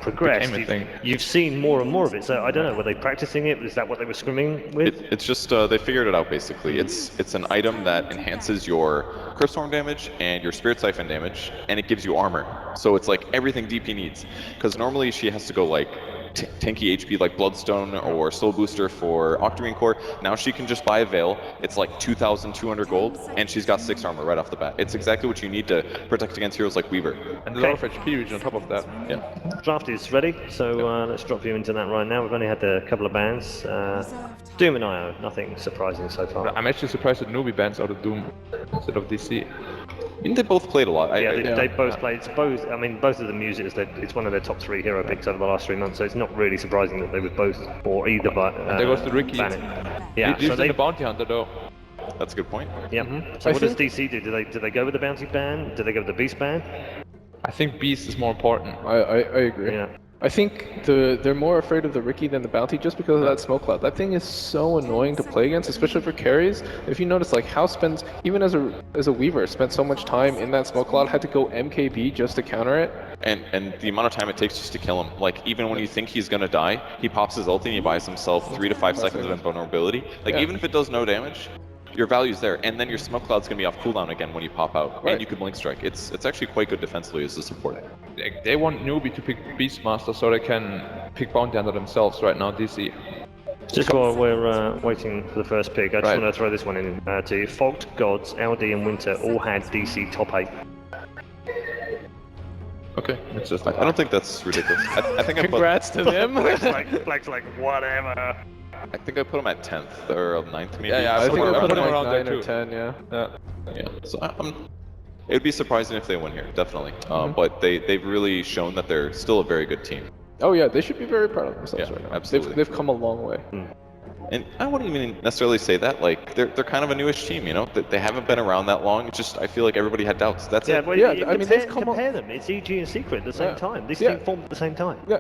progressed, you've seen more and more of it. So I don't know, were they practicing it? Is that what they were scrimming with? It's just they figured it out basically. It's an item that enhances your Curse Storm damage and your Spirit Siphon damage, and it gives you armor. So it's like everything DP needs. Because normally she has to go like tanky HP like Bloodstone or Soul Booster for Octarine Core. Now she can just buy a Veil. It's like 2,200 gold, and she's got 6 armor right off the bat. It's exactly what you need to protect against heroes like Weaver. And a lot of HP regen on top of that. Yeah. Draft is ready, so let's drop you into that right now. We've only had a couple of bans. Doom and IO, nothing surprising so far. I'm actually surprised that Newbee bans out of Doom instead of DC. I mean, they both played a lot. They both played. It's both. I mean, both of them use it. It's one of their top 3 hero picks over the last 3 months. So it's not really surprising that they would both or either. But and there goes the Ricky. Yeah, so they the Bounty Hunter though. That's a good point. Yeah. So what does DC do? Do they go with the bounty ban? Do they go with the beast ban? I think beast is more important. I agree. Yeah. I think they're more afraid of the Ricky than the bounty just because of that smoke cloud. That thing is so annoying to play against, especially for carries. If you notice, like House spends, even as a Weaver, spent so much time in that smoke cloud, had to go MKB just to counter it. And the amount of time it takes just to kill him. Like even when you think he's gonna die, he pops his ulti and he buys himself 3 to 5 seconds of invulnerability. Like even if it does no damage, your value's there, and then your smoke cloud's gonna be off cooldown again when you pop out, and you can blink strike. It's actually quite good defensively as a support. They want Newbee to pick Beastmaster so they can pick Bounty Hunter themselves right now, DC. Just while we're waiting for the first pick, I just want to throw this one in to you. Fault, Gods, LD and Winter all had DC top 8. Okay, it's just, I don't think that's ridiculous. I think Congrats to them. Black's like, whatever. I think I put him at 10th or 9th maybe. Yeah, I think I put him like around 9 there or 10, yeah. Yeah, so it would be surprising if they win here, definitely. But they've really shown that they're still a very good team. Oh yeah, they should be very proud of themselves right now. Absolutely. They've come a long way. And I wouldn't even necessarily say that, like, they're kind of a newish team, you know? They haven't been around that long, it's just, I feel like everybody had doubts, that's it. Well, I mean, compare them, it's EG and Secret at the same time. These teams formed at the same time. Yeah,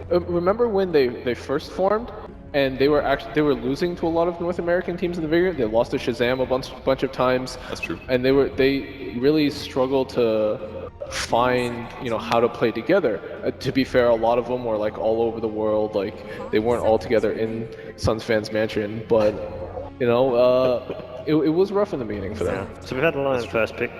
remember when they first formed? And they were losing to a lot of North American teams in the beginning. They lost to Shazam a bunch of times. That's true. And they really struggled to find how to play together. To be fair, a lot of them were like all over the world. Like they weren't all together in Suns fans mansion, but it was rough in the beginning for them. So we've had the Lions first pick.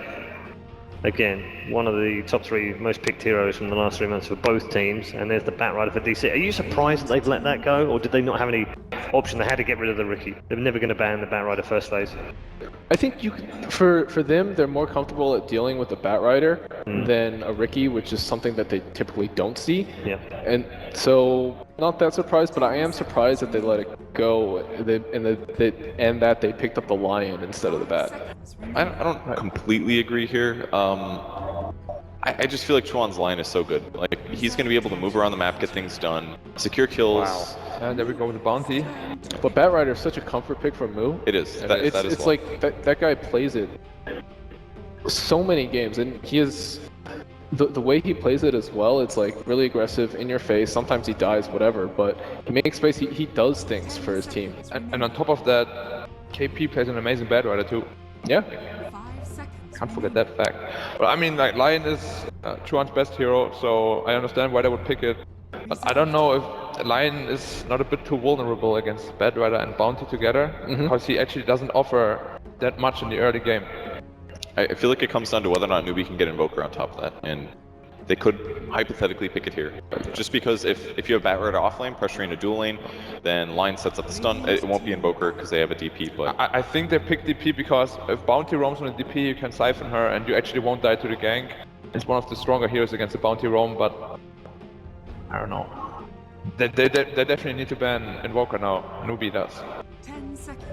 Again, one of the top 3 most picked heroes from the last 3 months for both teams, and there's the Batrider for DC. Are you surprised that they've let that go, or did they not have any option? They had to get rid of the Ricky. They're never going to ban the Batrider first phase. I think for them, they're more comfortable at dealing with the Batrider than a Ricky, which is something that they typically don't see. Yeah. And so, not that surprised, but I am surprised that they let it go, and that they picked up the Lion instead of the Bat. I don't completely agree here. I just feel like Chuan's line is so good. Like, he's going to be able to move around the map, get things done, secure kills. Wow. And there we go with the bounty. But Batrider is such a comfort pick for Moo. It is. It's like that guy plays it so many games, and he is the way he plays it as well. It's like really aggressive, in your face. Sometimes he dies, whatever, but he makes space. He does things for his team. And on top of that, KP plays an amazing Batrider too. Yeah. Can't forget that fact. But I mean, like, Lion is Chuan's best hero, so I understand why they would pick it. But I don't know if Lion is not a bit too vulnerable against Batrider and Bounty together, because he actually doesn't offer that much in the early game. I feel like it comes down to whether or not Newbee can get Invoker on top of that, and they could hypothetically pick it here. Just because if you have Batrider offlane pressuring a dual lane, then Lion sets up the stun. It won't be Invoker because they have a DP, but... I think they picked DP because if Bounty roams on a DP, you can siphon her and you actually won't die to the gank. It's one of the stronger heroes against the Bounty roam, but... I don't know. They definitely need to ban Invoker now. Newbee does.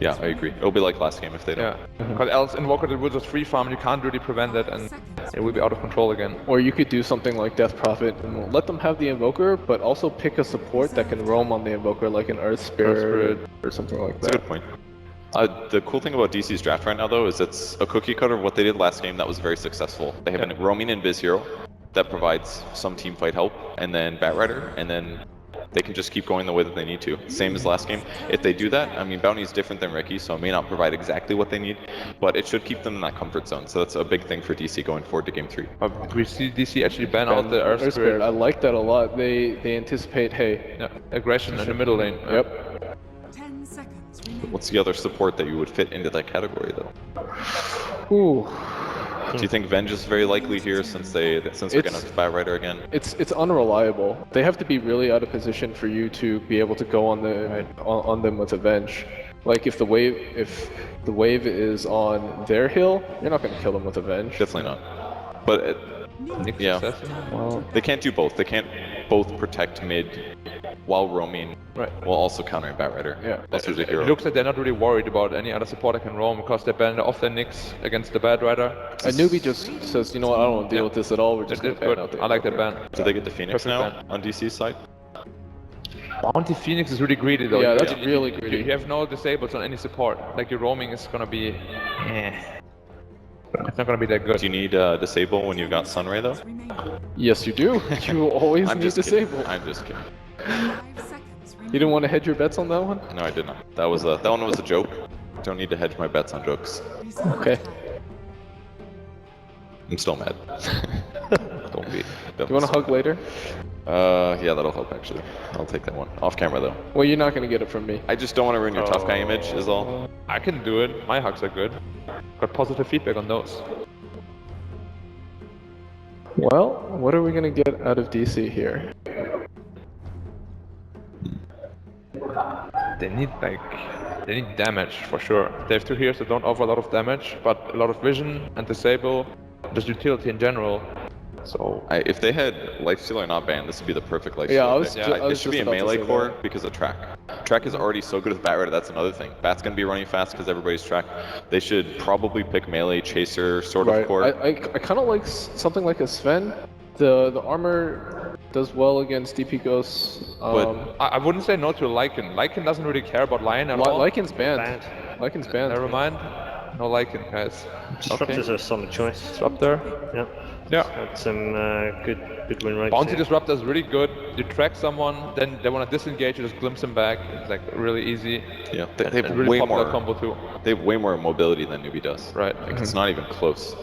Yeah, I agree. It'll be like last game if they don't. Yeah, because else Invoker will just free farm and you can't really prevent it, and it will be out of control again. Or you could do something like Death Prophet and let them have the Invoker, but also pick a support that can roam on the Invoker, like an Earth Spirit or something like that. That's a good point. The cool thing about DC's draft right now, though, is it's a cookie cutter of what they did last game that was very successful. They have a roaming Invis hero that provides some team fight help, and then Batrider, and then they can just keep going the way that they need to. Same as last game. If they do that, I mean, Bounty is different than Ricky, so it may not provide exactly what they need, but it should keep them in that comfort zone. So that's a big thing for DC going forward to Game 3. We see DC actually ban out the Earth Spirit. I like that a lot. They anticipate, hey, Yeah, aggression in the middle lane. yep. 10 seconds remaining. What's the other support that you would fit into that category, though? Ooh. Do you think Venge is very likely here since we're gonna Bat Rider again? It's unreliable. They have to be really out of position for you to be able to go on on them with Avenge. Like if the wave is on their hill, you're not going to kill them with Avenge. Definitely not. But Nick yeah, success. Well, they can't do both. They can't both protect mid while roaming, Right. while also countering Bat Rider. Yeah. That's It ridiculous. looks like they're not really worried about any other support that can roam because they banned off their Nyx against the Bat Rider. a newbie just says, you know what, I don't want to deal with this at all. We're just It's going to good. ban out the I like that ban. Did they get the Phoenix Perfect now ban. on DC's side? Bounty Phoenix is really greedy though. Yeah, You- that's you- really you- greedy. You have no disables on any support. Like your roaming is gonna be, it's not gonna be that good. Do you need disable when you've got Sunray though? Remaining. Yes, you do. You always I'm need just disable. kidding. I'm just kidding. 5 seconds remaining. You didn't want to hedge your bets on that one? No, I did not. That one was a joke. Don't need to hedge my bets on jokes. Okay. I'm still mad. Don't be. You want to hug later? Yeah, that'll help actually. I'll take that one. Off camera though. Well, you're not going to get it from me. I just don't want to ruin your tough guy image, is all. I can do it. My hugs are good. Got positive feedback on those. Well, what are we going to get out of DC here? They need damage for sure. They have 2 heroes that don't offer a lot of damage, but a lot of vision and disable, just utility in general. So If they had Lifestealer not banned, this would be the perfect Lifestealer. Yeah, I was pick. ju- I It was should be just a about to melee say core that. because of Track. Track is already so good with Bat Rider, that's another thing. Bat's gonna be running fast because everybody's Track. They should probably pick melee, Chaser, sort of Right. core. I kind of like something like a Sven. The armor does well against DP Ghosts. I wouldn't say no to Lycan. Lycan doesn't really care about Lion at all. Lycan's banned. Banned. Lycan's banned. Never mind. No Lycan, guys. Disruptor's a solid choice. Disruptor. Yeah. Yeah. Had some good win rates. Bounty here. Disruptor is really good. You track someone, then they want to disengage, you just glimpse him back. It's like really easy. Yeah, they have Really way popular more. combo too. They have way more mobility than Newbee does. Right. Like, it's not even close.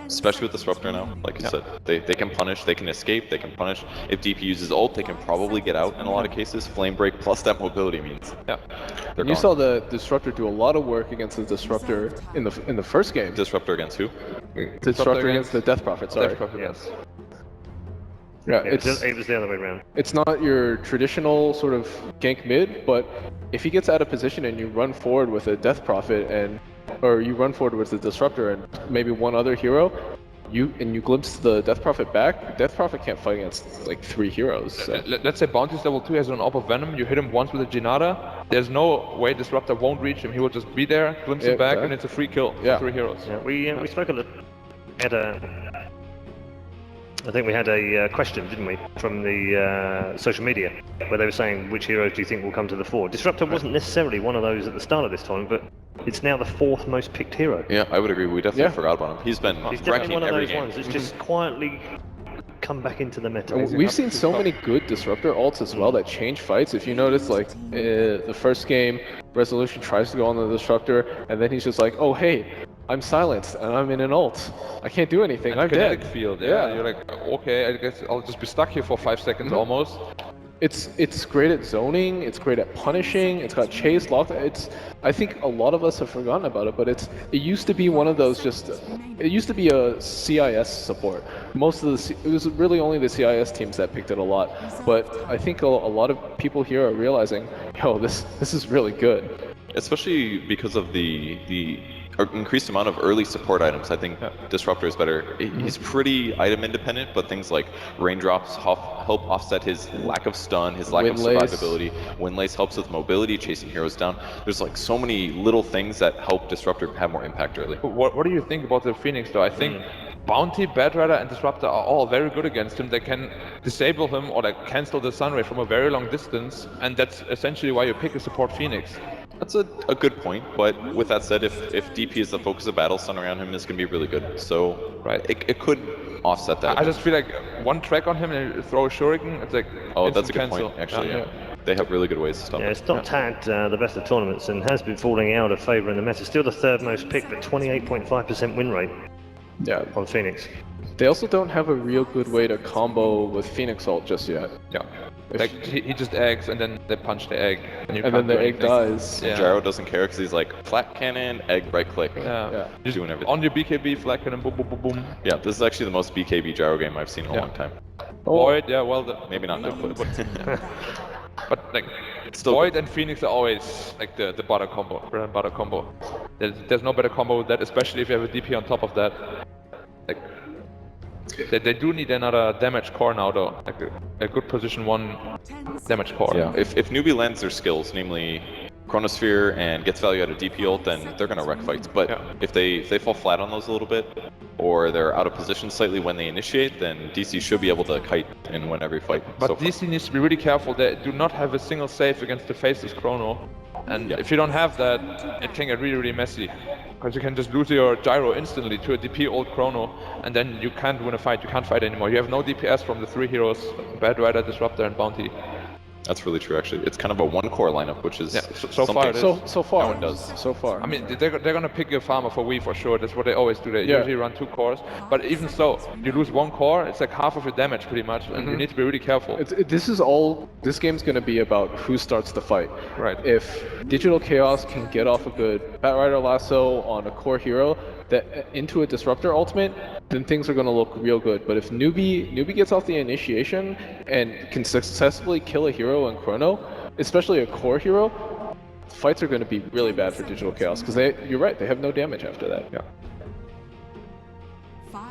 Especially with Disruptor now, like you said. They can punish, they can escape, they can punish. If DP uses ult, they can probably get out in a lot of cases. Flame Break plus that mobility means Yeah. they're You gone. saw the Disruptor do a lot of work against the Disruptor in the first game. Disruptor against who? Disruptor against the Death Prophet. Sorry. Death Prophet, Yeah. yes. Yeah, It was the other way around. it's not your traditional sort of gank mid, but if he gets out of position and you run forward with a Death Prophet or you run forward with the Disruptor and maybe one other hero, you glimpse the Death Prophet back, Death Prophet can't fight against like 3 heroes. So. Let's say Bounty's level 2 has an Orb of Venom, you hit him once with a Jinada, there's no way Disruptor won't reach him, he will just be there, glimpse him back, and it's a free kill for Yeah. 3 heroes. Yeah, we spoke a little. I think we had a question, didn't we, from the social media, where they were saying which heroes do you think will come to the fore. Disruptor wasn't necessarily one of those at the start of this time, but it's now the 4th most picked hero. Yeah, I would agree. We definitely Yeah. forgot about him. He's been He's definitely wrecking one of every those game. ones that's just quietly come back into the meta. We've seen so many good Disruptor ults as well that change fights. If you notice, like the first game, Resolution tries to go on the Disruptor, and then he's just like, "Oh hey, I'm silenced and I'm in an ult. I can't do anything. I'm Kinetic dead." field, Yeah. You're like, okay, I guess I'll just be stuck here for 5 seconds almost. It's great at zoning. It's great at punishing. It's got chase, locked. I think a lot of us have forgotten about it, but it used to be one of those it used to be a CIS support. It was really only the CIS teams that picked it a lot. But I think a lot of people here are realizing, yo, this is really good. Especially because of the increased amount of early support items. I think Disruptor is better. He's pretty item independent, but things like raindrops help offset his lack of stun, his lack of Windlace. survivability. Windlace helps with mobility, chasing heroes down. There's like so many little things that help Disruptor have more impact early. What do you think about the Phoenix though? I think Bounty, Bat Rider, and Disruptor are all very good against him. They can disable him or like cancel the Sunray from a very long distance, and that's essentially why you pick a support Phoenix. That's a good point, but with that said, if DP is the focus of battle, stun around him is going to be really good. So Right. it could offset that. I just feel like one track on him and throw a shuriken, it's like Oh, that's a instant good cancel. point, actually, yeah. They have really good ways to stop Yeah, it. it's not had the best of tournaments and has been falling out of favour in the meta. Still the third most pick, but 28.5% win rate Yeah. on Phoenix. They also don't have a real good way to combo with Phoenix Ult just yet. Yeah. Like he just eggs and then they punch the egg. And, you And can't then the do egg anything. dies. Yeah. Gyro doesn't care because he's like, flat cannon, egg, right click. Yeah. Yeah. Doing everything. On your BKB, flag cannon, boom, boom, boom, boom. Yeah, this is actually the most BKB gyro game I've seen in a long time. Void, yeah, well, Maybe not now, but but like, still Void and Phoenix are always like the butter combo, bread and butter combo. There's no better combo with that, especially if you have a DP on top of that. Like, they do need another damage core now though, like a good position 1 damage core. yeah, if Newbee lands their skills, namely Chronosphere and gets value out of DP ult, then they're gonna wreck fights. But if they fall flat on those a little bit, or they're out of position slightly when they initiate, then DC should be able to kite and win every fight. But so far. DC needs to be really careful. They do not have a single save against the faceless Chrono. And if you don't have that, it can get really, really messy. Because you can just lose your gyro instantly to a DP old Chrono, and then you can't win a fight, you can't fight anymore. You have no DPS from the 3 heroes, Bad Rider, Disruptor, and Bounty. That's really true, actually. It's kind of a 1-core lineup, which is so far it is. So far. No one does. So far. I mean, they're gonna pick your farmer for Wii for sure. That's what they always do. They usually run 2 cores. But even so, you lose 1 core, it's like half of your damage pretty much, and you need to be really careful. This game's gonna be about who starts the fight. Right. If Digital Chaos can get off a good Batrider Lasso on a core hero into a Disruptor ultimate, then things are gonna look real good. But if Newbee gets off the initiation and can successfully kill a hero in Chrono, especially a core hero, fights are gonna be really bad for Digital Chaos because you're right, they have no damage after that. Yeah.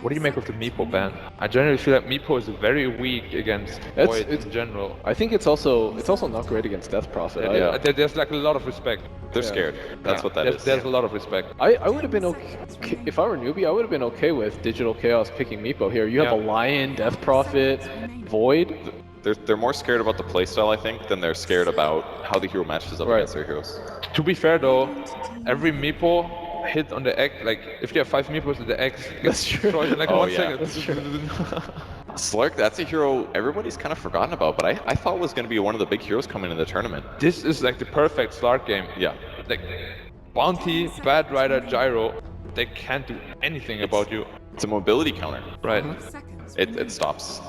What do you make of the Meepo ban? I generally feel like Meepo is very weak against Void in general. I think it's also not great against Death Prophet. There's like a lot of respect. They're scared. That's what that is. There's a lot of respect. I would have been okay if I were Newbee. I would have been okay with Digital Chaos picking Meepo here. You have a Lion, Death Prophet, Void. They're more scared about the playstyle, I think, than they're scared about how the hero matches up against their heroes. To be fair though, every Meepo hit on the egg, like if you have 5 Meepos, the egg gets destroyed in like 1 second. That's true. Slark, that's a hero everybody's kind of forgotten about, but I thought was going to be one of the big heroes coming in the tournament. This is like the perfect Slark game. Yeah. Like Bounty, Bad Rider, Gyro, they can't do anything about you. It's a mobility counter. Right. It stops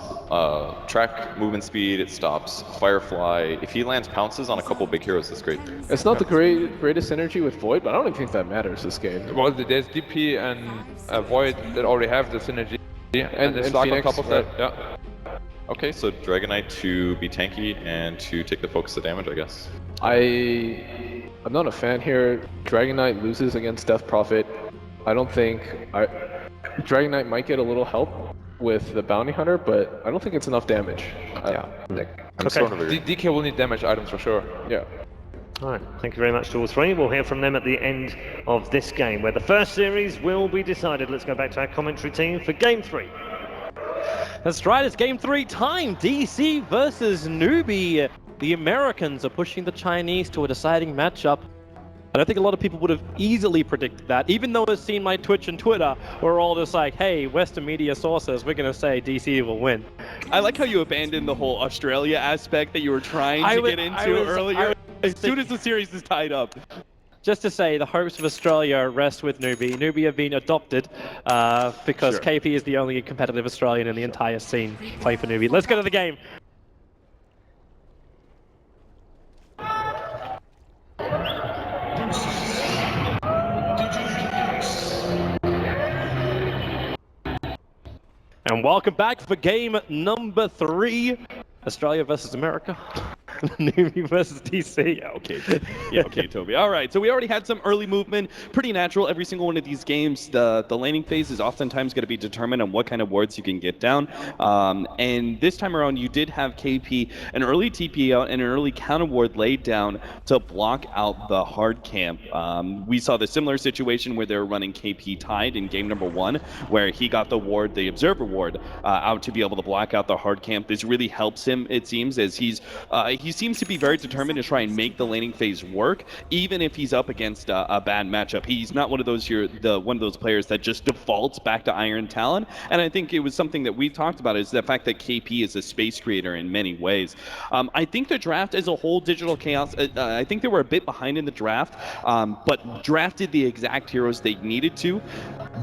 track movement speed, it stops Firefly. If he lands pounces on a couple big heroes, that's great. It's not the greatest synergy with Void, but I don't even think that matters this game. Well, there's DP and Void that already have the synergy. And then Slark on top of that. Yeah. Okay, so Dragon Knight to be tanky and to take the focus of damage, I guess. I'm not a fan here. Dragon Knight loses against Death Prophet. I don't think Dragon Knight might get a little help with the Bounty Hunter, but I don't think it's enough damage. I'm sort of agree. DK will need damage items for sure. Yeah. All right, thank you very much to all three. We'll hear from them at the end of this game, where the first series will be decided. Let's go back to our commentary team for Game 3. That's right, it's Game 3 time. DC versus Newbee. The Americans are pushing the Chinese to a deciding matchup. I don't think a lot of people would have easily predicted that, even though it's seen my Twitch and Twitter, we're all just like, hey, Western media sources, we're going to say DC will win. I like how you abandoned the whole Australia aspect that you were trying to get into earlier. As soon as the series is tied up. Just to say, the hopes of Australia rest with Newbee. Newbee have been adopted because KP is the only competitive Australian in the entire scene playing for Newbee. Let's go to the game. And welcome back for game number 3. Australia versus America. Newbee versus DC. Yeah, okay. Yeah, okay, Toby. All right, so we already had some early movement. Pretty natural. Every single one of these games, the laning phase is oftentimes going to be determined on what kind of wards you can get down. And this time around, you did have KP an early TP out and an early counter ward laid down to block out the hard camp. We saw the similar situation where they were running KP tied in game number 1, where he got the ward, the observer ward, out to be able to block out the hard camp. This really helps him, it seems, as he's he seems to be very determined to try and make the laning phase work, even if he's up against a bad matchup. He's not one of those players that just defaults back to Iron Talon. And I think it was something that we talked about, is the fact that KP is a space creator in many ways. I think the draft as a whole, Digital Chaos, I think they were a bit behind in the draft, but drafted the exact heroes they needed to.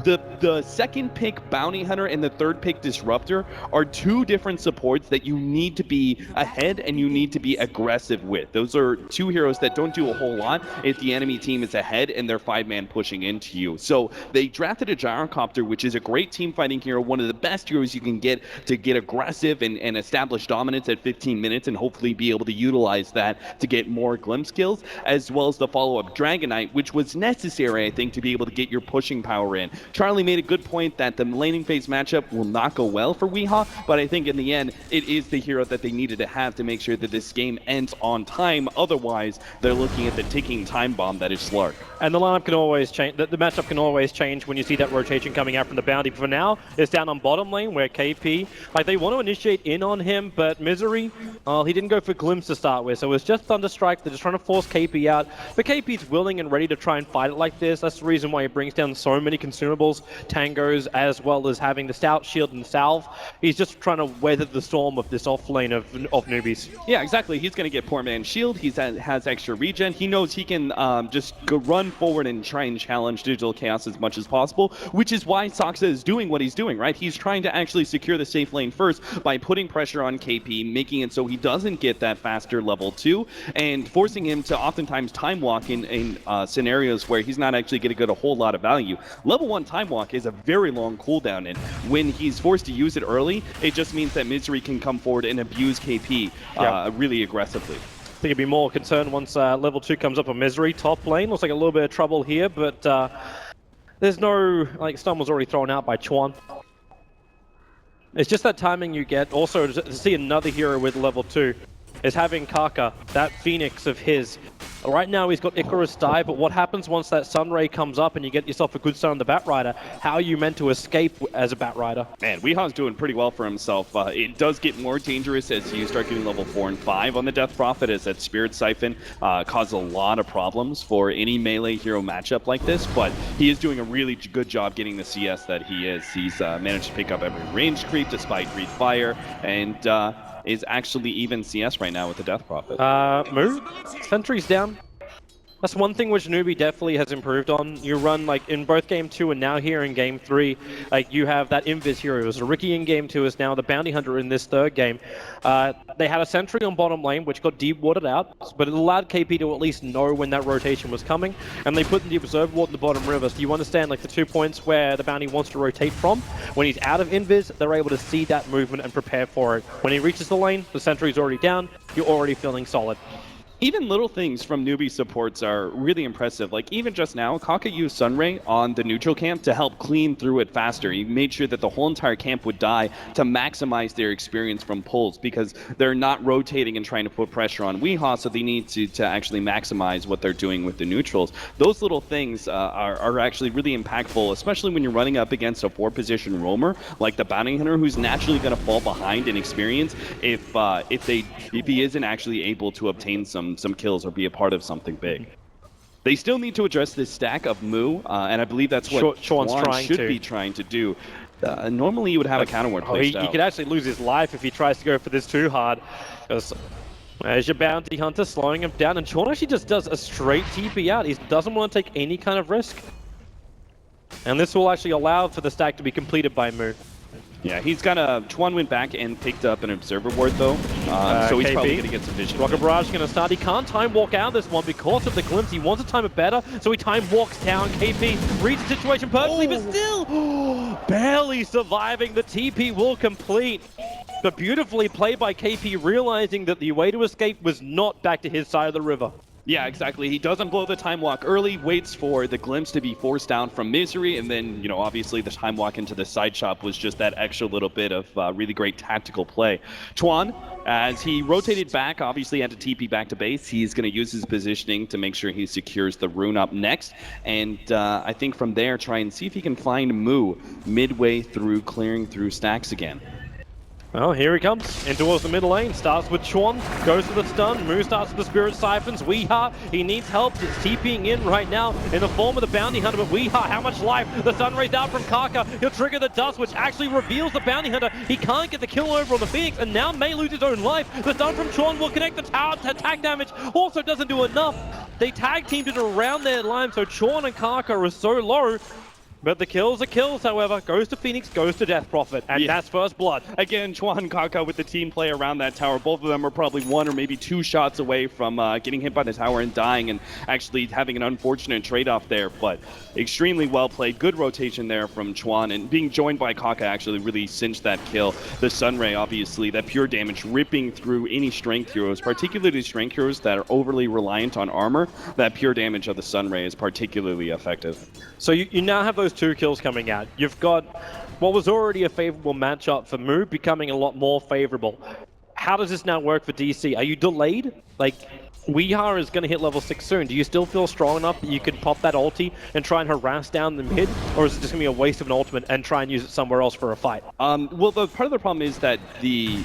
The second pick Bounty Hunter and the third pick Disruptor are two different supports that you need to be ahead and you need to be aggressive with. Those are two heroes that don't do a whole lot if the enemy team is ahead and they're 5-man pushing into you. So they drafted a Gyrocopter, which is a great team fighting hero, one of the best heroes you can get to get aggressive and establish dominance at 15 minutes and hopefully be able to utilize that to get more glimpse kills, as well as the follow-up Dragonite, which was necessary, I think, to be able to get your pushing power in. Charlie made a good point that the laning phase matchup will not go well for Weehaw, but I think in the end, it is the hero that they needed to have to make sure that this game ends on time. Otherwise, they're looking at the ticking time bomb that is Slark. And the lineup can always change, the matchup can always change when you see that rotation coming out from the Bounty. For now, it's down on bottom lane where KP, like, they want to initiate in on him, but Misery, he didn't go for Glimpse to start with, so it was just Thunderstrike. They're just trying to force KP out, but KP's willing and ready to try and fight it like this. That's the reason why he brings down so many consumables, tangos, as well as having the Stout, Shield, and Salve. He's just trying to weather the storm of this off lane of newbies. Yeah, exactly. He's going to get poor man shield. He has extra regen. He knows he can just go run forward and try and challenge Digital Chaos as much as possible, which is why Soxa is doing what he's doing, right? He's trying to actually secure the safe lane first by putting pressure on KP, making it so he doesn't get that faster level 2, and forcing him to oftentimes time walk in scenarios where he's not actually going to get a whole lot of value. Level 1 time walk is a very long cooldown, and when he's forced to use it early, it just means that Misery can come forward and abuse KP really aggressively. I think it'd be more concerned once level 2 comes up on Misery. Top lane looks like a little bit of trouble here, but there's no, like, stun was already thrown out by Chuan. It's just that timing you get. Also, to see another hero with level 2 is having Kaka, that Phoenix of his. Right now he's got Icarus die, but what happens once that Sunray comes up and you get yourself a good stun on the Batrider? How are you meant to escape as a Batrider? Man, Weehaw's doing pretty well for himself. It does get more dangerous as you start getting level 4 and 5 on the Death Prophet, as that Spirit Siphon causes a lot of problems for any melee hero matchup like this, but he is doing a really good job getting the CS that he is. He's managed to pick up every range creep despite Breathe Fire, and is actually even CS right now with the Death Prophet. Move. Sentry's down. That's one thing which Newbee definitely has improved on. You run, like, in both Game 2 and now here in Game 3, like, you have that Invis hero. It was a Ricky in Game 2, is now the Bounty Hunter in this third game. They had a Sentry on bottom lane, which got deep warded out, but it allowed KP to at least know when that rotation was coming, and they put the Observe Ward in the bottom river, so you understand, like, the 2 points where the Bounty wants to rotate from. When he's out of Invis, they're able to see that movement and prepare for it. When he reaches the lane, the Sentry's already down, you're already feeling solid. Even little things from Newbee supports are really impressive. Like, even just now, Kaka used Sunray on the neutral camp to help clean through it faster. He made sure that the whole entire camp would die to maximize their experience from pulls, because they're not rotating and trying to put pressure on Weehaw, so they need to actually maximize what they're doing with the neutrals. Those little things are actually really impactful, especially when you're running up against a 4-position roamer like the Bounty Hunter, who's naturally going to fall behind in experience if he isn't actually able to obtain some kills or be a part of something big. They still need to address this stack of Moo, and I believe that's what Chuan should be trying to do. Normally you would have a counter ward placed out. He could actually lose his life if he tries to go for this too hard. There's your Bounty Hunter slowing him down, and Chuan actually just does a straight TP out. He doesn't want to take any kind of risk. And this will actually allow for the stack to be completed by Moo. Yeah, he's got a... Chuan went back and picked up an Observer Ward, though, so he's KP. Probably going to get some vision. Rocket Barrage is going to start. He can't time walk out of this one because of the glimpse. He wants to time it better, so he time walks down. KP reads the situation perfectly, but still barely surviving. The TP will complete. But beautifully played by KP, realizing that the way to escape was not back to his side of the river. Yeah, exactly. He doesn't blow the time walk early, waits for the glimpse to be forced down from Misery, and then, you know, obviously the time walk into the side shop was just that extra little bit of really great tactical play. Chuan, as he rotated back, obviously had to TP back to base. He's going to use his positioning to make sure he secures the rune up next, and I think from there try and see if he can find Moo midway through clearing through stacks again. Well, here he comes in towards the middle lane. Starts with Chuan, goes to the stun. Moo starts with the Spirit Siphons. Weeha, he needs help. It's TPing in right now in the form of the Bounty Hunter. But Weeha, how much life? The Sun Rays out from Kaka. He'll trigger the Dust, which actually reveals the Bounty Hunter. He can't get the kill over on the Phoenix, and now may lose his own life. The stun from Chuan will connect the tower to attack damage. Also doesn't do enough. They tag teamed it around their line, so Chuan and Kaka are so low. But the kills are kills, however. Goes to Phoenix, goes to Death Prophet, and that's first blood. Again, Chuan and Kaka with the team play around that tower. Both of them are probably 1 or maybe 2 shots away from getting hit by the tower and dying, and actually having an unfortunate trade-off there. But extremely well played. Good rotation there from Chuan, and being joined by Kaka actually really cinched that kill. The Sunray, obviously, that pure damage ripping through any strength heroes, particularly strength heroes that are overly reliant on armor. That pure damage of the Sunray is particularly effective. So you now have those 2 kills coming out. You've got what was already a favorable matchup for Moo becoming a lot more favorable. How does this now work for DC? Are you delayed? Like, Weeha is going to hit level 6 soon. Do you still feel strong enough that you can pop that ulti and try and harass down the mid? Or is it just going to be a waste of an ultimate and try and use it somewhere else for a fight? Well, part of the problem is that the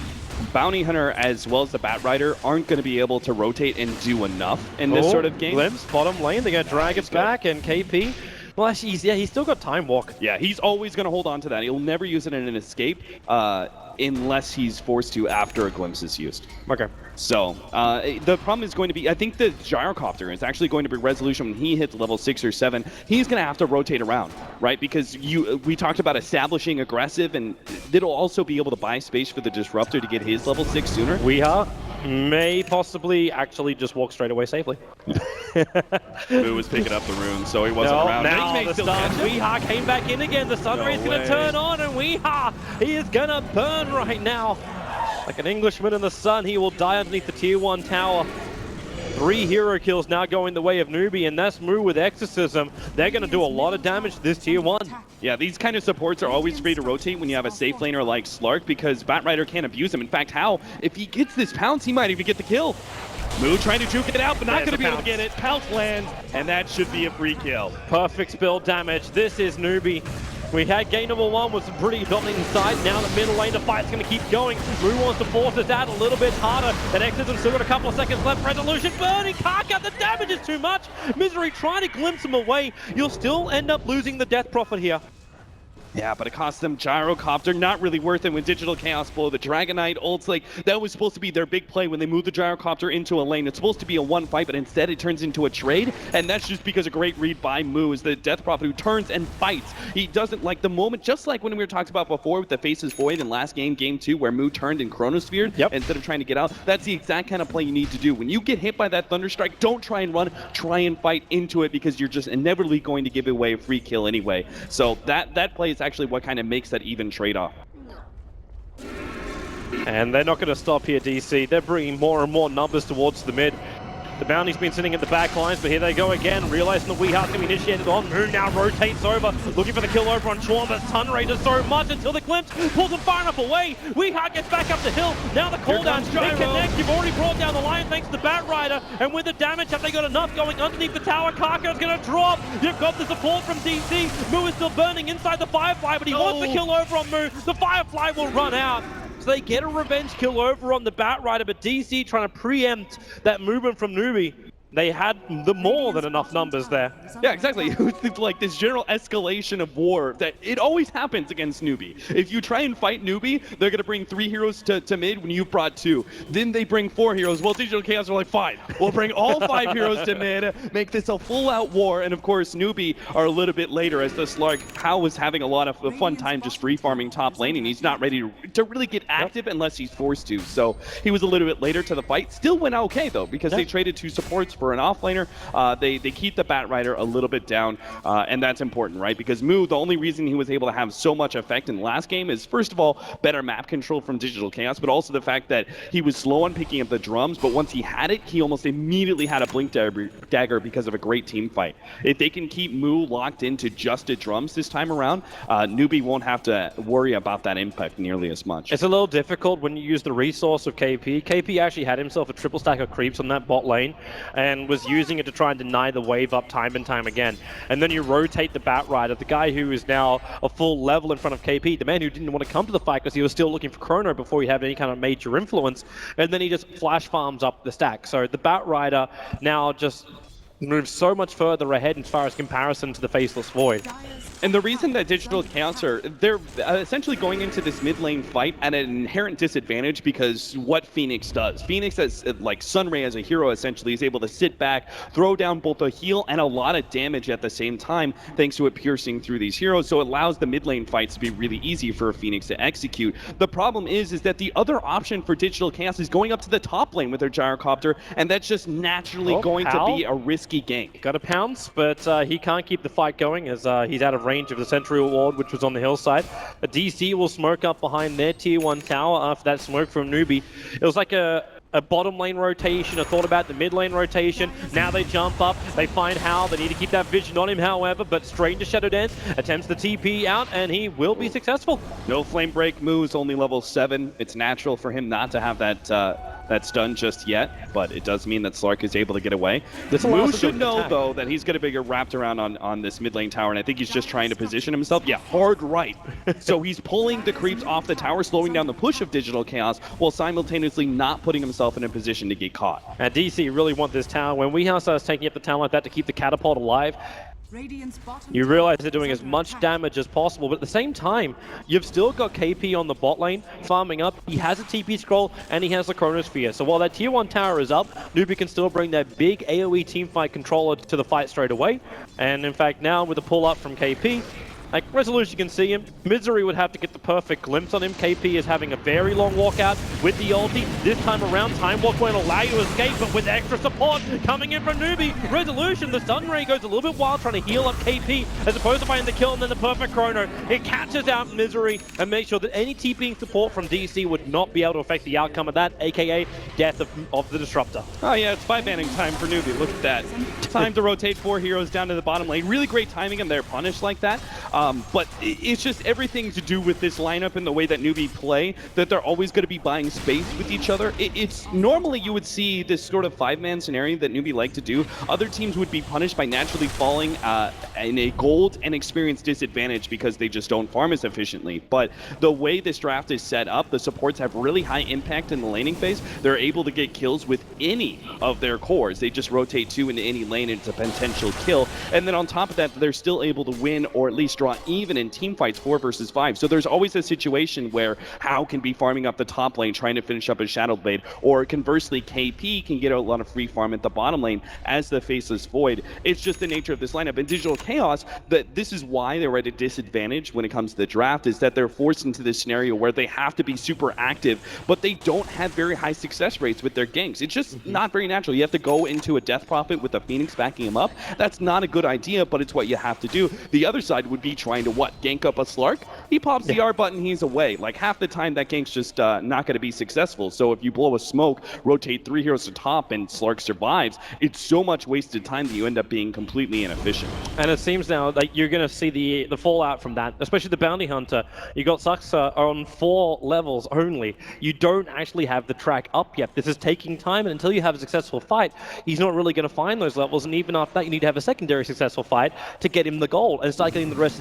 Bounty Hunter as well as the Bat Rider aren't going to be able to rotate and do enough in this sort of game. Glimpse, bottom lane, they're going to drag it back, and KP... Well, actually, he's still got Time Walk. Yeah, he's always going to hold on to that. He'll never use it in an escape unless he's forced to after a glimpse is used. Okay. So, the problem is going to be, I think the Gyrocopter is actually going to be resolution when he hits level 6 or 7. He's going to have to rotate around, right? Because we talked about establishing aggressive, and it'll also be able to buy space for the Disruptor to get his level 6 sooner. Weeha may possibly actually just walk straight away safely. Moo was picking up the runes, so he wasn't around. Now the stun. Weeha came back in again. The Sun Ray's going to turn on, and Weeha, he is going to burn right now. Like an Englishman in the sun, he will die underneath the tier 1 tower. 3 hero kills now going the way of Newbee, and that's Moo with Exorcism. They're going to do a lot of damage to this tier 1. Yeah, these kind of supports are always free to rotate when you have a safe laner like Slark, because Bat Rider can't abuse him. In fact, if he gets this pounce, he might even get the kill. Moo trying to juke it out, but not going to be able to get it. Pounce lands, and that should be a free kill. Perfect spill damage. This is Newbee. We had game number 1 with some pretty dominating sides. Now the middle lane, the fight's going to keep going. Moo wants to force this out a little bit harder. And Exorcism still got a couple of seconds left. Resolution burning. Kaka, the damage is too much. Misery trying to glimpse him away. You'll still end up losing the Death Prophet here. Yeah, but it cost them Gyrocopter, not really worth it when Digital Chaos blow the Dragonite ults. Like, that was supposed to be their big play when they moved the Gyrocopter into a lane. It's supposed to be a 1 fight, but instead it turns into a trade, and that's just because a great read by Moo is the Death Prophet who turns and fights. He doesn't like the moment, just like when we were talking about before with the Faces Void in last game, game 2, where Moo turned and Chronosphered instead of trying to get out. That's the exact kind of play you need to do. When you get hit by that Thunderstrike, don't try and run, try and fight into it, because you're just inevitably going to give away a free kill anyway. So that play is actually what kind of makes that even trade-off. And they're not going to stop here, DC. They're bringing more and more numbers towards the mid. The Bounty's been sitting at the back lines, but here they go again, realizing the Weeha's going to be initiated on. Moo now rotates over, looking for the kill over on Chuan, but Sunray does so much until the glimpse pulls him far enough away. Weeha gets back up the hill. Now the cooldown, it connects. You've already brought down the line thanks to the Bat Rider, and with the damage, have they got enough going underneath the tower? Kaka's going to drop. You've got the support from DC. Moo is still burning inside the Firefly, but he wants the kill over on Moo. The Firefly will run out. So they get a revenge kill over on the Bat Rider, but DC trying to preempt that movement from Newbee. They had the more than enough numbers there. Yeah, exactly. It was like this general escalation of war that it always happens against Newbee. If you try and fight Newbee, they're going to bring 3 heroes to mid when you've brought 2. Then they bring 4 heroes. Well, Digital Chaos are like, fine, we'll bring all 5 heroes to mid, make this a full-out war. And of course, Newbee are a little bit later as the Slark How was having a lot of a fun time just free farming top lane, and he's not ready to really get active unless he's forced to. So he was a little bit later to the fight. Still went okay though, because they traded 2 supports for an offlaner. They keep the Bat Rider a little bit down, and that's important, right? Because Moo, the only reason he was able to have so much effect in the last game is, first of all, better map control from Digital Chaos, but also the fact that he was slow on picking up the drums, but once he had it, he almost immediately had a blink dagger because of a great team fight. If they can keep Moo locked into just the drums this time around, Newbee won't have to worry about that impact nearly as much. It's a little difficult when you use the resource of KP. KP actually had himself a triple stack of creeps on that bot lane, and and was using it to try and deny the wave up time and time again. And then you rotate the Bat Rider, the guy who is now a full level in front of KP, the man who didn't want to come to the fight because he was still looking for Chrono before he had any kind of major influence, and then he just flash farms up the stack. So the Bat Rider now just moves so much further ahead as far as comparison to the Faceless Void. And the reason that Digital Chaos they're essentially going into this mid lane fight at an inherent disadvantage because what Phoenix does. Phoenix, as like Sunray as a hero, essentially is able to sit back, throw down both a heal and a lot of damage at the same time, thanks to it piercing through these heroes. So it allows the mid lane fights to be really easy for Phoenix to execute. The problem is that the other option for Digital Chaos is going up to the top lane with their gyrocopter, and that's just naturally going to be a risky gank. Got a pounce, but he can't keep the fight going as he's out of range of the Century Ward, which was on the hillside. A DC will smoke up behind their tier 1 tower after that smoke from Newbee. It was like a bottom lane rotation, a thought about the mid lane rotation. Now they jump up, they find Hal, they need to keep that vision on him, however, but straight into Shadow Dance, attempts the TP out, and he will be successful. No flame break moves, only level 7. It's natural for him not to have that stun just yet, but it does mean that Slark is able to get away. This Moose should know, though, that he's going to be wrapped around on this mid lane tower, and I think he's just trying to position himself. Yeah, hard right. So he's pulling the creeps off the tower, slowing down the push of Digital Chaos, while simultaneously not putting himself in a position to get caught. And DC really want this tower. When Weehouse starts taking up the tower like that to keep the catapult alive, you realize they're doing as much damage as possible, but at the same time, you've still got KP on the bot lane, farming up. He has a TP scroll, and he has the Chronosphere. So while that tier 1 tower is up, Newbee can still bring that big AoE teamfight controller to the fight straight away. And in fact, now with a pull up from KP, like Resolution can see him. Misery would have to get the perfect glimpse on him. KP is having a very long walkout with the ulti. This time around, Time Walk won't allow you to escape, but with extra support coming in from Newbee. Resolution, the Sun Ray goes a little bit wild trying to heal up KP as opposed to finding the kill and then the perfect Chrono. It catches out Misery and makes sure that any TPing support from DC would not be able to affect the outcome of that, aka death of the Disruptor. Oh yeah, it's 5-manning time for Newbee. Look at that. Time to rotate 4 heroes down to the bottom lane. Really great timing, and they're punished like that. But it's just everything to do with this lineup and the way that Newbee play, that they're always going to be buying space with each other. It's normally you would see this sort of 5-man scenario that Newbee like to do. Other teams would be punished by naturally falling in a gold and experience disadvantage because they just don't farm as efficiently. But the way this draft is set up, the supports have really high impact in the laning phase. They're able to get kills with any of their cores. They just rotate 2 into any lane and it's a potential kill. And then on top of that, they're still able to win or at least draw even in team fights 4 versus 5. So there's always a situation where Hao can be farming up the top lane trying to finish up his Shadow Blade, or conversely KP can get a lot of free farm at the bottom lane as the Faceless Void. It's just the nature of this lineup. In Digital Chaos, that this is why they're at a disadvantage when it comes to the draft, is that they're forced into this scenario where they have to be super active, but they don't have very high success rates with their ganks. It's just not very natural. You have to go into a Death Prophet with a Phoenix backing him up. That's not a good idea, but it's what you have to do. The other side would be trying to what? Gank up a Slark? He pops the R button, he's away. Like half the time that gank's just not going to be successful. So if you blow a smoke, rotate 3 heroes to top and Slark survives, it's so much wasted time that you end up being completely inefficient. And it seems now like you're going to see the fallout from that, especially the Bounty Hunter. You got Saxa on 4 levels only. You don't actually have the track up yet. This is taking time, and until you have a successful fight, he's not really going to find those levels, and even after that you need to have a secondary successful fight to get him the gold and start getting the rest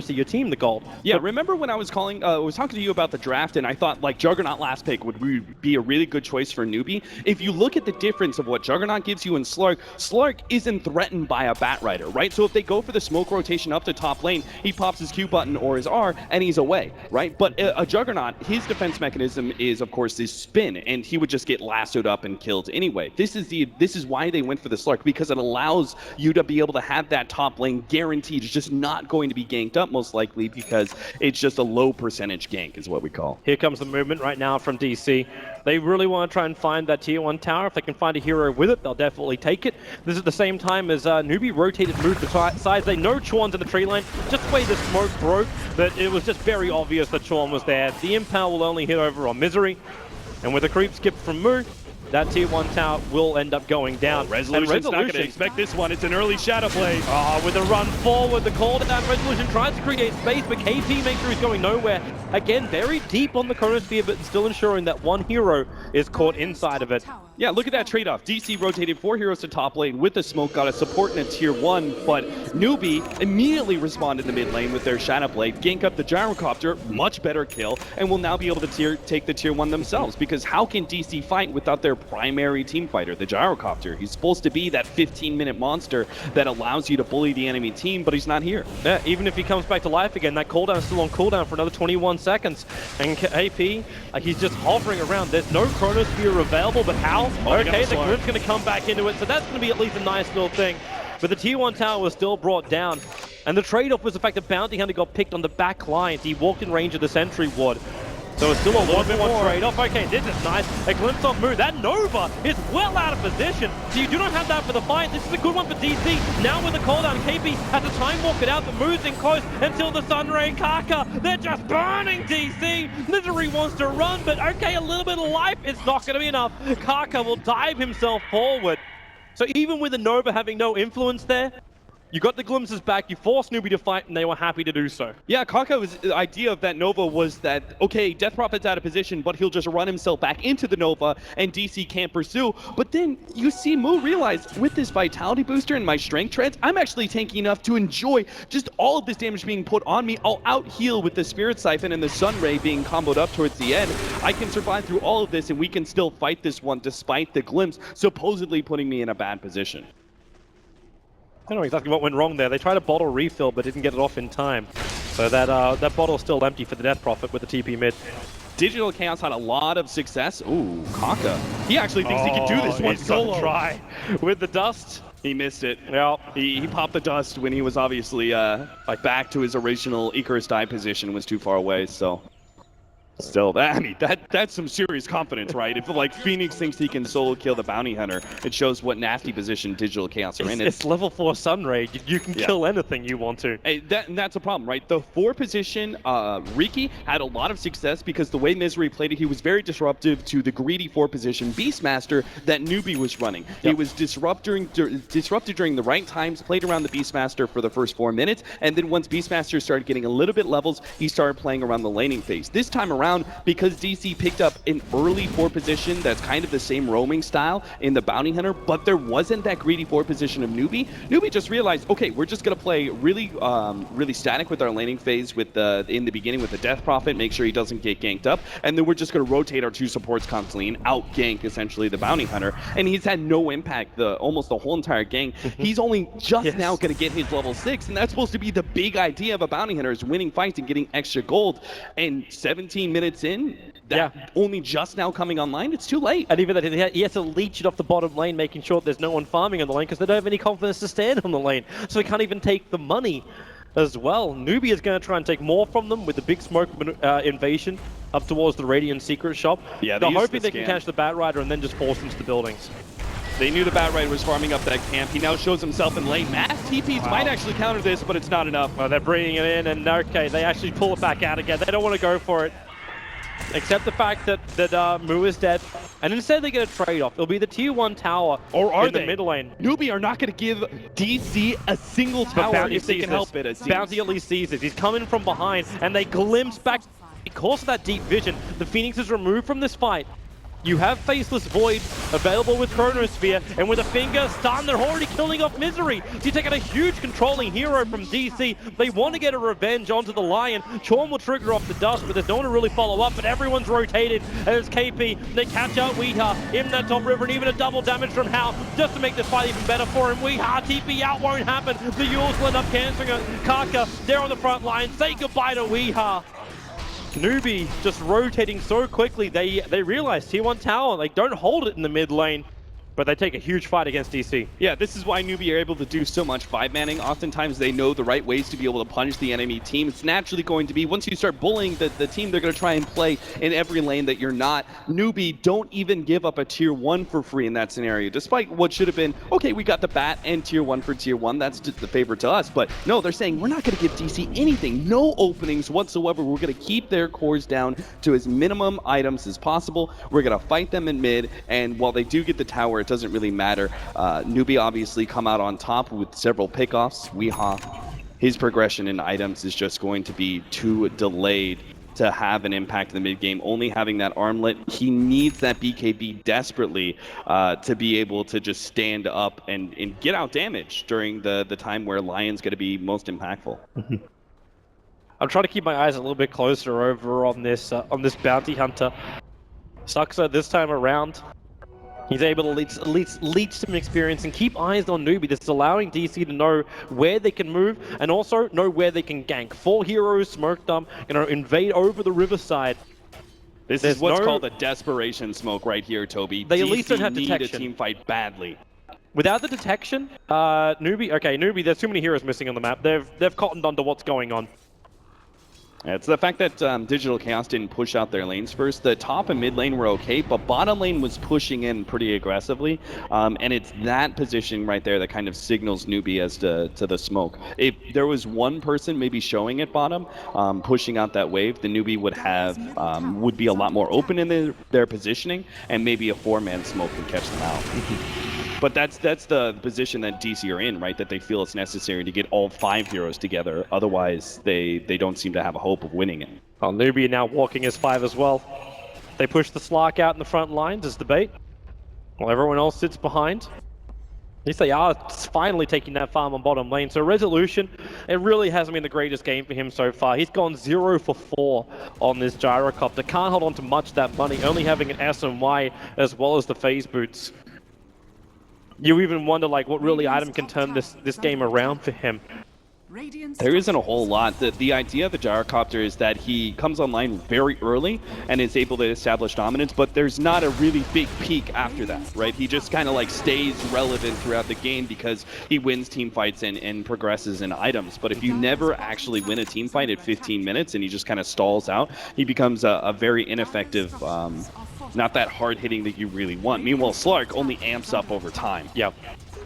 of your team the gold. Yeah, but remember when I was talking to you about the draft and I thought like Juggernaut last pick would be a really good choice for Newbee? If you look at the difference of what Juggernaut gives you in Slark, Slark isn't threatened by a Bat Rider, right? So if they go for the smoke rotation up to top lane, he pops his Q button or his R and he's away, right? But a Juggernaut, his defense mechanism is of course this spin, and he would just get lassoed up and killed anyway. This is why they went for the Slark, because it allows you to be able to have that top lane guaranteed. It's just not going to be ganked up most likely because it's just a low percentage gank is what we call. Here comes the movement right now from DC. They really want to try and find that tier 1 tower. If they can find a hero with it, they'll definitely take it. This is at the same time as Newbee rotated, moved the sides. They know Chorn's in the tree line. Just the way the smoke broke, that it was just very obvious that Chorn was there. The Impel will only hit over on Misery. And with a creep skip from Moo, that tier 1 tower will end up going down. Resolution's not going to expect this one. It's an early Shadow Blade. With a run forward, the call down, Resolution tries to create space, but KP makes sure he's going nowhere. again, very deep on the chronosphere, but still ensuring that one hero is caught inside of it. Yeah, look at that trade-off. DC rotated 4 heroes to top lane with the smoke, got a support in a tier 1, but Newbee immediately responded to mid lane with their Shadow Blade, gank up the Gyrocopter, much better kill, and will now be able to take the tier 1 themselves, because how can DC fight without their primary team fighter, the Gyrocopter? He's supposed to be that 15-minute monster that allows you to bully the enemy team, but he's not here. Yeah, even if he comes back to life again, that cooldown is still on cooldown for another 21 seconds. And AP, he's just hovering around. There's no chronosphere available, but how? Okay, the Glimp's going to come back into it, so that's going to be at least a nice little thing. But the tier 1 tower was still brought down. And the trade-off was the fact that Bounty Hunter got picked on the back line. He walked in range of the sentry ward. So it's still a 1-1 trade-off. Okay, this is nice. A glimpse on move. That Nova is well out of position. So you do not have that for the fight. This is a good one for DC. Now with the cooldown, KP has to time walk it out, but moves in close until the Sunray and Kaka. They're just burning DC. Misery wants to run, but okay, a little bit of life. It's not going to be enough. Kaka will dive himself forward. So even with the Nova having no influence there, you got the glimpses back, you forced Newbee to fight, and they were happy to do so. Yeah, Kaka's idea of that Nova was that, okay, Death Prophet's out of position, but he'll just run himself back into the Nova, and DC can't pursue. But then you see Mu realize, with this Vitality Booster and my Strength Treads, I'm actually tanky enough to enjoy just all of this damage being put on me. I'll out-heal with the Spirit Siphon and the Sun Ray being comboed up towards the end. I can survive through all of this, and we can still fight this one despite the glimpse supposedly putting me in a bad position. I don't know exactly what went wrong there. They tried a bottle refill, but didn't get it off in time. So that bottle's still empty for the Death Prophet with the TP mid. Digital Chaos had a lot of success. Ooh, Kaka. He actually thinks he can do this one solo. Try with the dust. He missed it. Yeah. He popped the dust when he was obviously back to his original Icarus dive position, was too far away, so... Still, that's some serious confidence, right? If like Phoenix thinks he can solo kill the Bounty Hunter, it shows what nasty position Digital Chaos are in. It's level 4 Sunray. You can kill anything you want to. Hey, that's a problem, right? The 4 position, Riki had a lot of success because the way Misery played it, he was very disruptive to the greedy 4 position Beastmaster that Newbee was running. Yep. He was disrupted during the right times, played around the Beastmaster for the first 4 minutes, and then once Beastmaster started getting a little bit levels, he started playing around the laning phase. This time around, because DC picked up an early 4 position that's kind of the same roaming style in the Bounty Hunter, but there wasn't that greedy 4 position of Newbee. Newbee just realized, okay, we're just going to play really static with our laning phase with in the beginning with the Death Prophet, make sure he doesn't get ganked up, and then we're just going to rotate our 2 supports constantly and out-gank essentially the Bounty Hunter, and he's had no impact almost the whole entire game. He's only just now going to get his level 6, and that's supposed to be the big idea of a Bounty Hunter, is winning fights and getting extra gold, and 17 minutes in, only just now coming online, it's too late. And even that, he has to leech it off the bottom lane, making sure there's no one farming on the lane because they don't have any confidence to stand on the lane. So he can't even take the money as well. Newbee is going to try and take more from them with the big smoke invasion up towards the Radiant Secret Shop. Yeah, they're hoping they can catch the Batrider and then just force them to the buildings. They knew the Batrider was farming up that camp. He now shows himself in lane. Mass TPs might actually counter this, but it's not enough. Well, they're bringing it in, and okay, they actually pull it back out again. They don't want to go for it. Except the fact that Mu is dead, and instead they get a trade-off. It'll be the tier 1 tower in the mid lane. Newbee are not going to give DC a single tower if they can help it. Bounty at least sees it. He's coming from behind, and they glimpse back. Because of that deep vision, the Phoenix is removed from this fight. You have Faceless Void available with Chronosphere, and with a finger stun, they're already killing off Misery. You take out a huge controlling hero from DC. They want to get a revenge onto the Lion. Chorn will trigger off the dust, but there's no one to really follow up, but everyone's rotated, and it's KP. They catch out Weeha in that top river, and even a double damage from Hao, just to make this fight even better for him. Weeha, TP out won't happen. The Yules will end up canceling it. Kaka, they're on the front line. Say goodbye to Weeha. Newbee just rotating so quickly, they realize tier 1 tower, they don't hold it in the mid lane, but they take a huge fight against DC. Yeah, this is why Newbee are able to do so much 5-manning. Oftentimes they know the right ways to be able to punish the enemy team. It's naturally going to be, once you start bullying the team, they're going to try and play in every lane that you're not. Newbee don't even give up a tier 1 for free in that scenario, despite what should have been, okay, we got the bat and tier 1 for tier 1, that's just the favor to us, but no, they're saying we're not going to give DC anything, no openings whatsoever. We're going to keep their cores down to as minimum items as possible. We're going to fight them in mid, and while they do get the tower, it doesn't really matter. Newbee obviously come out on top with several pickoffs. Weeha, his progression in items is just going to be too delayed to have an impact in the mid game. Only having that armlet, he needs that BKB desperately to be able to just stand up and get out damage during the time where Lion's going to be most impactful. I'm trying to keep my eyes a little bit closer over on this bounty hunter. Suxa this time around, he's able to at least leech some experience and keep eyes on Newbee. This is allowing DC to know where they can move and also know where they can gank. 4 heroes smoked them, invade over the riverside. This is what's called a desperation smoke right here, Toby. They at DC least don't have need detection. a team fight badly. Without the detection, Newbee, there's too many heroes missing on the map. They've cottoned onto what's going on. It's the fact that Digital Chaos didn't push out their lanes first. The top and mid lane were okay, but bottom lane was pushing in pretty aggressively. And it's that position right there that kind of signals Newbee as to the smoke. If there was one person maybe showing at bottom, pushing out that wave, the Newbee would be a lot more open in their positioning, and maybe a 4-man smoke can catch them out. But that's the position that DC are in, right? That they feel it's necessary to get all 5 heroes together. Otherwise, they don't seem to have a hope of winning it. Well, Newbee now walking as 5 as well. They push the Slark out in the front lines as the bait, while everyone else sits behind. At least they are finally taking that farm on bottom lane. So Resolution, it really hasn't been the greatest game for him so far. He's gone 0 for 4 on this gyrocopter. Can't hold on to much of that money, only having an S and Y as well as the phase boots. You even wonder what really item can turn this game around for him. There isn't a whole lot. The idea of the gyrocopter is that he comes online very early and is able to establish dominance, but there's not a really big peak after that, right? He just kind of stays relevant throughout the game because he wins team fights and progresses in items. But if you never actually win a team fight at 15 minutes and he just kind of stalls out, he becomes a very ineffective, not that hard hitting that you really want. Meanwhile, Slark only amps up over time. Yep.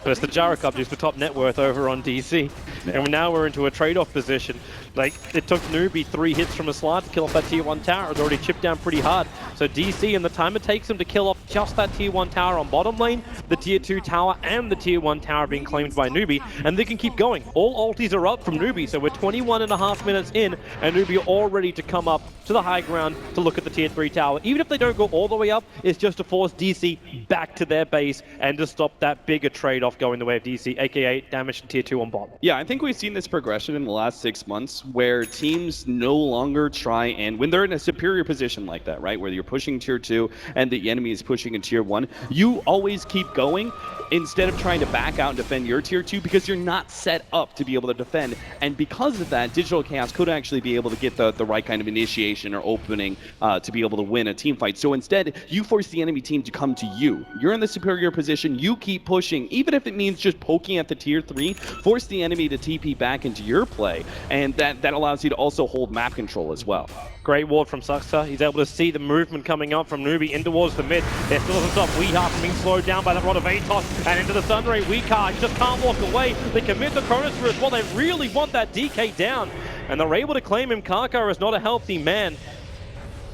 But it's the gyrocopter who's the top net worth over on DC. Yeah. And now we're into a trade-off position. It took Newbee 3 hits from a slot to kill off that tier 1 tower. It's already chipped down pretty hard. So DC, and the time it takes him to kill off just that tier 1 tower on bottom lane, the tier 2 tower and the tier 1 tower being claimed by Newbee, and they can keep going. All ultis are up from Newbee, so we're 21.5 minutes in, and Newbee are all ready to come up to the high ground to look at the tier 3 tower. Even if they don't go all the way up, it's just to force DC back to their base and to stop that bigger trade-off going the way of DC, aka damage to tier 2 on bottom. Yeah, I think we've seen this progression in the last 6 months where teams no longer try and, when they're in a superior position like that, right, where you're pushing tier 2 and the enemy is pushing in tier 1, you always keep going instead of trying to back out and defend your tier 2 because you're not set up to be able to defend. And because of that, Digital Chaos could actually be able to get the right kind of initiation or opening to be able to win a team fight. So instead, you force the enemy team to come to you. You're in the superior position, you keep pushing, even if it means just poking at the tier 3, force the enemy to TP back into your play, and that allows you to also hold map control as well. Great ward from Suxa. He's able to see the movement coming up from Newbee in towards the mid. There still doesn't stop Weehar from being slowed down by that rod of Atos and into the Sunray. Weehar, he just can't walk away. They commit the Chronosphere as well. They really want that DK down, and they're able to claim him. Karkar is not a healthy man,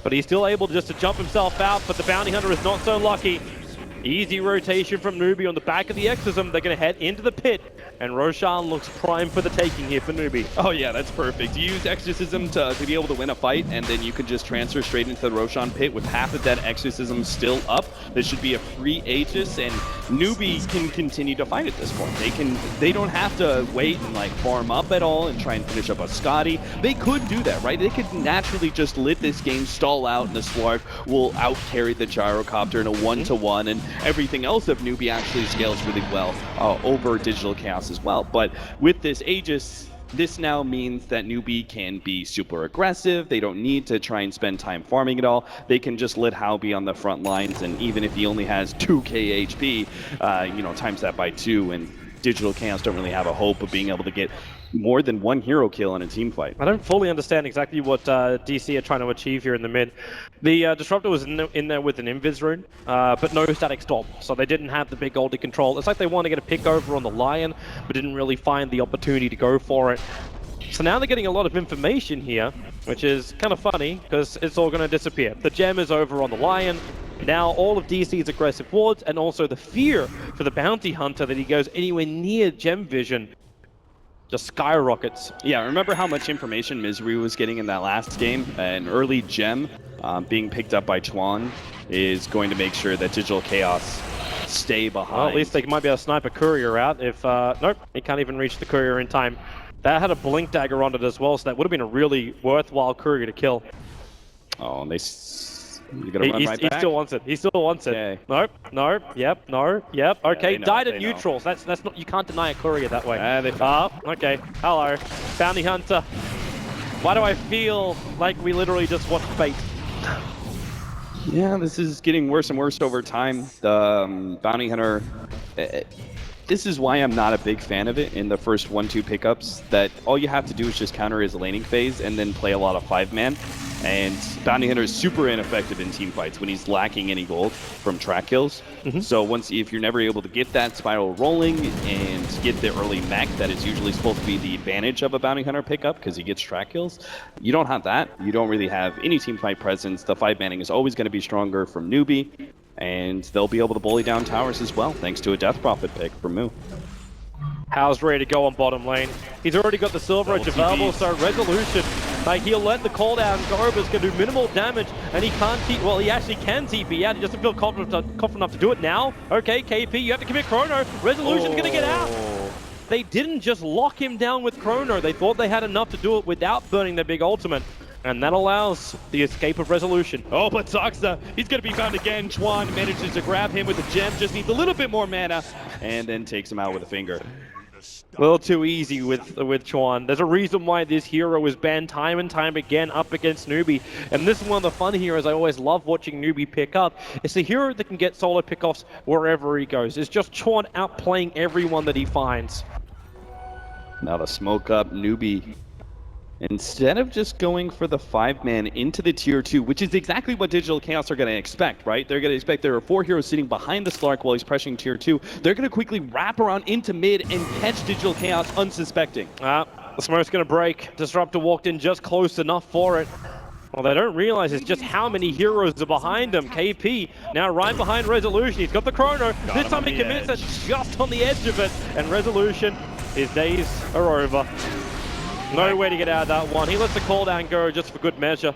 but he's still able to jump himself out, but the Bounty Hunter is not so lucky. Easy rotation from Newbee on the back of the Exorcism. They're going to head into the pit, and Roshan looks prime for the taking here for Newbee. Oh yeah, that's perfect. You use Exorcism to be able to win a fight, and then you can just transfer straight into the Roshan pit with half of that Exorcism still up. This should be a free Aegis, and Newbee can continue to fight at this point. They don't have to wait and farm up at all and try and finish up a Scotty. They could do that, right? They could naturally just let this game stall out, and the Slark will out-carry the Gyrocopter in a 1-to-1, and everything else of Newbee actually scales really well over Digital Chaos as well. But with this Aegis, this now means that Newbee can be super aggressive. They don't need to try and spend time farming at all. They can just let Hao be on the front lines, and even if he only has 2k HP, times that by 2, and Digital Chaos don't really have a hope of being able to get more than 1 hero kill in a team fight. I don't fully understand exactly what DC are trying to achieve here in the mid. The Disruptor was in there with an Invis rune, but no static storm, so they didn't have the big ulti control. It's like they want to get a pick over on the Lion, but didn't really find the opportunity to go for it. So now they're getting a lot of information here, which is kind of funny, because it's all going to disappear. The gem is over on the Lion. Now all of DC's aggressive wards, and also the fear for the Bounty Hunter that he goes anywhere near gem vision. just skyrockets. Yeah, remember how much information Misery was getting in that last game? An early gem being picked up by Chuan is going to make sure that Digital Chaos stay behind. Well, at least they might be able to snipe a courier out if... nope, he can't even reach the courier in time. That had a blink dagger on it as well, so that would have been a really worthwhile courier to kill. Oh, and you gonna run right He back? still wants it. He still wants it. Okay. Nope. Nope. Yep. No. Yep. Okay. they know, Died they at know. neutrals. That's not. You can't deny a courier that way. They Okay. Hello, bounty hunter. Why do I feel like we literally just watched fate? Yeah, this is getting worse and worse over time. The Bounty Hunter... this is why I'm not a big fan of it in the first 1-2 pickups, that all you have to do is just counter his laning phase and then play a lot of 5-man. And Bounty Hunter is super ineffective in team fights when he's lacking any gold from track kills. So if you're never able to get that spiral rolling and get the early mech that is usually supposed to be the advantage of a Bounty Hunter pickup because he gets track kills, you don't have that. You don't really have any team fight presence. The 5-manning is always going to be stronger from Newbee, and they'll be able to bully down towers as well thanks to a Death Prophet pick from Moo. How's ready to go on bottom lane. He's already got the Silver Edge available, so Resolution, like, he'll let the call down go, but it's going to do minimal damage, and he can't well, he actually can TP out. He doesn't feel confident enough to do it now. Okay, KP, you have to commit Chrono. Resolution's going to get out. They didn't just lock him down with Chrono. They thought they had enough to do it without burning their big ultimate. And that allows the escape of Resolution. Oh, but Soxa, he's going to be found again. Chuan manages to grab him with a gem, just needs a little bit more mana, and then takes him out with a finger. A little too easy with Chuan. There's a reason why this hero is banned time and time again up against Newbee. And this is one of the fun heroes I always love watching Newbee pick up. It's a hero that can get solo pickoffs wherever he goes. It's just Chuan outplaying everyone that he finds. Now to smoke up Newbee. Instead of just going for the 5-man into the tier 2, which is exactly what Digital Chaos are going to expect, right? They're going to expect there are 4 heroes sitting behind the Slark while he's pressuring tier 2. They're going to quickly wrap around into mid and catch Digital Chaos unsuspecting. The smoke's going to break. Disruptor walked in just close enough for it. Well, they don't realize it's just how many heroes are behind him. KP now right behind Resolution. He's got the Chrono. This time he commits it just on the edge of it. And Resolution, his days are over. No way to get out of that one. He lets the call down go just for good measure.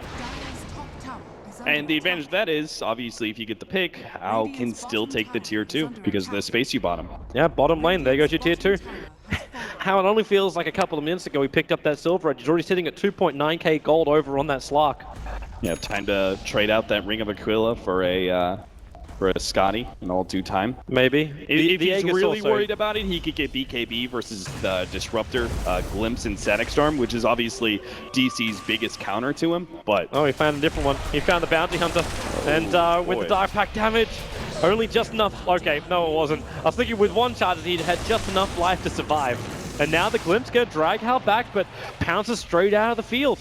And the advantage of that is, obviously, if you get the pick, Al can still take the tier 2 because of the space you bought him. Yeah, bottom lane, there goes your tier 2. How it only feels like a couple of minutes ago we picked up that Silver Edge. He's already sitting at 2.9k gold over on that Slark. Yeah, time to trade out that Ring of Aquila for a Scotty in all due time. Maybe. If he's Aegis really also worried about it, he could get BKB versus the Disruptor, Glimpse, and Static Storm, which is obviously DC's biggest counter to him, but... Oh, he found a different one. He found the Bounty Hunter. And with the dive pack damage, only just enough... Okay, no it wasn't. I was thinking with one charge he'd had just enough life to survive. And now the Glimpse gonna drag Hal back, but pounces straight out of the field.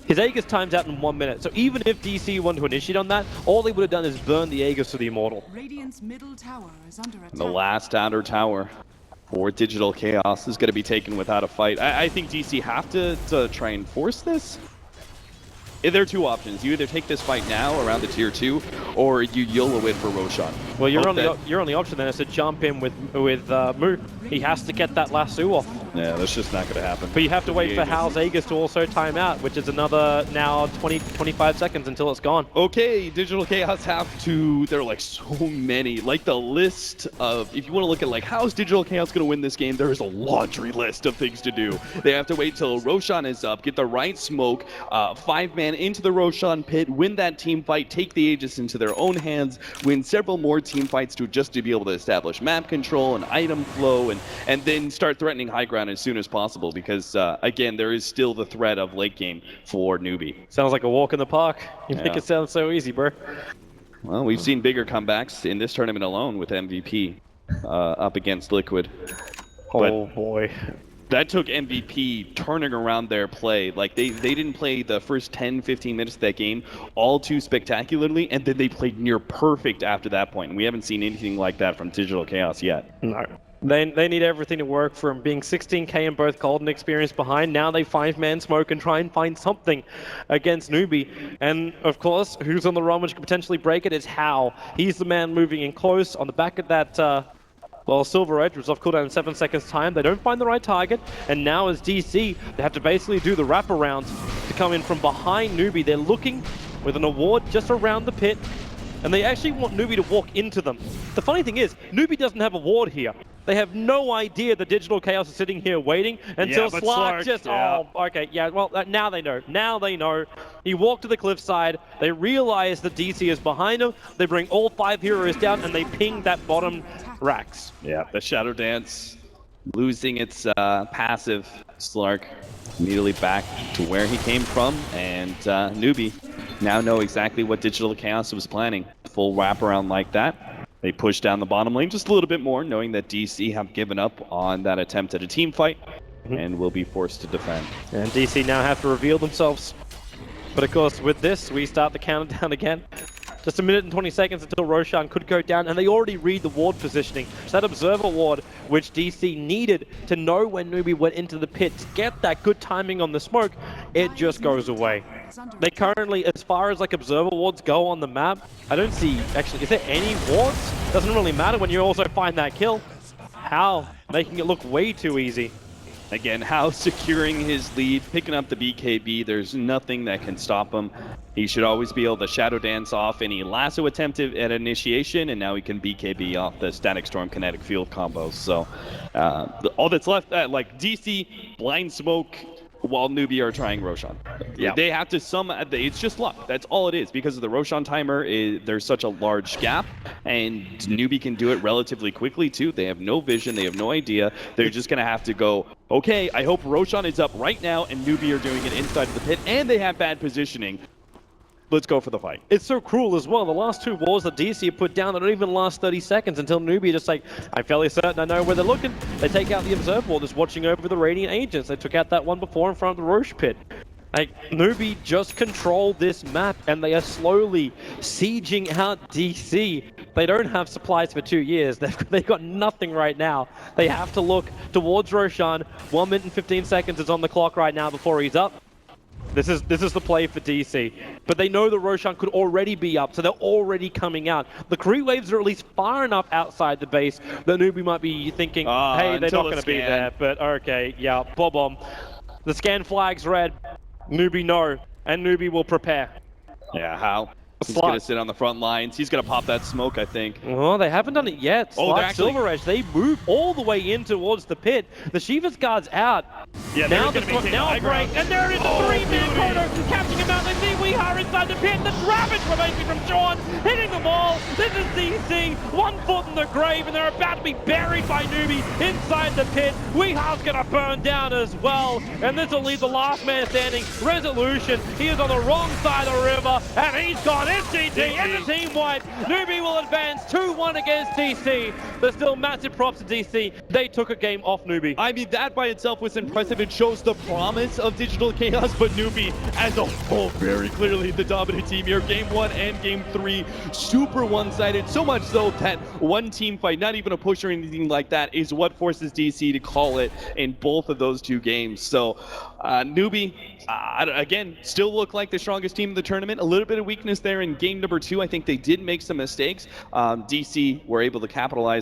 His Aegis times out in 1 minute, so even if DC wanted to initiate on that, all they would have done is burn the Aegis to the Immortal. Radiant's middle tower is under attack. The last outer tower for Digital Chaos is going to be taken without a fight. I think DC have to try and force this. There are 2 options. You either take this fight now around the tier 2, or you YOLO it for Roshan. Well, your only option then is to jump in with Moo. He has to get that lasso off. Yeah, that's just not going to happen. But you have to wait for Hal's Aegis to also time out, which is another now 25 seconds until it's gone. Okay, Digital Chaos have to... There are like so many. Like the list of... If you want to look at like how's Digital Chaos going to win this game, there is a laundry list of things to do. They have to wait till Roshan is up, get the right smoke, 5-man into the Roshan pit, win that team fight, take the Aegis into their own hands, win several more team fights to be able to establish map control and item flow, and then start threatening high ground as soon as possible because, again, there is still the threat of late game for Newbee. Sounds like a walk in the park. You make it sound so easy, bro. Well, we've seen bigger comebacks in this tournament alone with MVP up against Liquid. Oh, boy. That took MVP turning around their play. Like, they didn't play the first 10-15 minutes of that game all too spectacularly, and then they played near perfect after that point. And we haven't seen anything like that from Digital Chaos yet. No. They need everything to work from being 16k in both cold and experience behind. Now they 5-man smoke and try and find something against Newbee. And of course, who's on the run which could potentially break it is Hal. He's the man moving in close on the back of that Well, Silver Edge was off cooldown in 7 seconds time. They don't find the right target, and now as DC, they have to basically do the wraparound to come in from behind Newbee. They're looking with an award just around the pit, and they actually want Newbee to walk into them. The funny thing is, Newbee doesn't have a ward here. They have no idea the Digital Chaos is sitting here waiting until Slark just... Oh, okay, yeah, well, now they know. Now they know. He walked to the cliffside. They realize that DC is behind him. They bring all 5 heroes down, and they ping that bottom racks. Yeah, the Shadow Dance losing its passive. Slark immediately back to where he came from, and Newbee now know exactly what Digital Chaos was planning. Full wraparound like that. They push down the bottom lane just a little bit more, knowing that DC have given up on that attempt at a team fight and will be forced to defend. And DC now have to reveal themselves. But of course, with this, we start the countdown again. Just a minute and 20 seconds until Roshan could go down, and they already read the ward positioning. So that observer ward, which DC needed to know when Newbee went into the pit to get that good timing on the smoke, it just goes away. They currently, as far as like observer wards go on the map, I don't see, actually, is there any wards? Doesn't really matter when you also find that kill. How? Making it look way too easy. Again, Hao securing his lead, picking up the BKB. There's nothing that can stop him. He should always be able to Shadow Dance off any lasso attempt at initiation, and now he can BKB off the Static Storm Kinetic Field combos. So all that's left, like DC, Blind Smoke, while Newbee are trying Roshan. Yeah. They have to it's just luck. That's all it is. Because of the Roshan timer, there's such a large gap, and Newbee can do it relatively quickly too. They have no vision, they have no idea. They're just gonna have to go, okay, I hope Roshan is up right now, and Newbee are doing it inside of the pit, and they have bad positioning. Let's go for the fight. It's so cruel as well. The last 2 walls that DC put down, they don't even last 30 seconds until Newbee just like, I'm fairly certain I know where they're looking. They take out the Observe wall that's watching over the Radiant Agents. They took out that one before in front of the Roche pit. Like, Newbee just control this map, and they are slowly sieging out DC. They don't have supplies for 2 years. They've got nothing right now. They have to look towards Roshan. 1 minute and 15 seconds is on the clock right now before he's up. This is the play for DC, but they know that Roshan could already be up, so they're already coming out. The creep waves are at least far enough outside the base that Newbee might be thinking, hey, they're not going to be there, but okay, yeah, bob-omb. The scan flag's red, Newbee no, and Newbee will prepare. Yeah, how? He's going to sit on the front lines. He's going to pop that smoke, I think. Well, they haven't done it yet. Oh, they're actually... Silver Edge, they move all the way in towards the pit. The Shiva's guard's out. Yeah, now a break, and there is a 3-man corner catching him out. They see Weehar inside the pit. The ravage remaining from Sean, hitting the wall. This is DC, 1 foot in the grave, and they're about to be buried by Newbee inside the pit. Weehar's going to burn down as well, and this will leave the last man standing. Resolution, he is on the wrong side of the river, and he's gone. It's GG, it's a team wipe. Newbee will advance 2-1 against DC. There's still massive props to DC. They took a game off Newbee. I mean, that by itself was impressive. It shows the promise of Digital Chaos, but Newbee as a whole, very clearly the dominant team here. Game 1 and Game 3, super one-sided. So much so that one team fight, not even a push or anything like that, is what forces DC to call it in both of those 2 games. So Newbee, again, still look like the strongest team in the tournament. A little bit of weakness there in game number 2. I think they did make some mistakes. DC were able to capitalize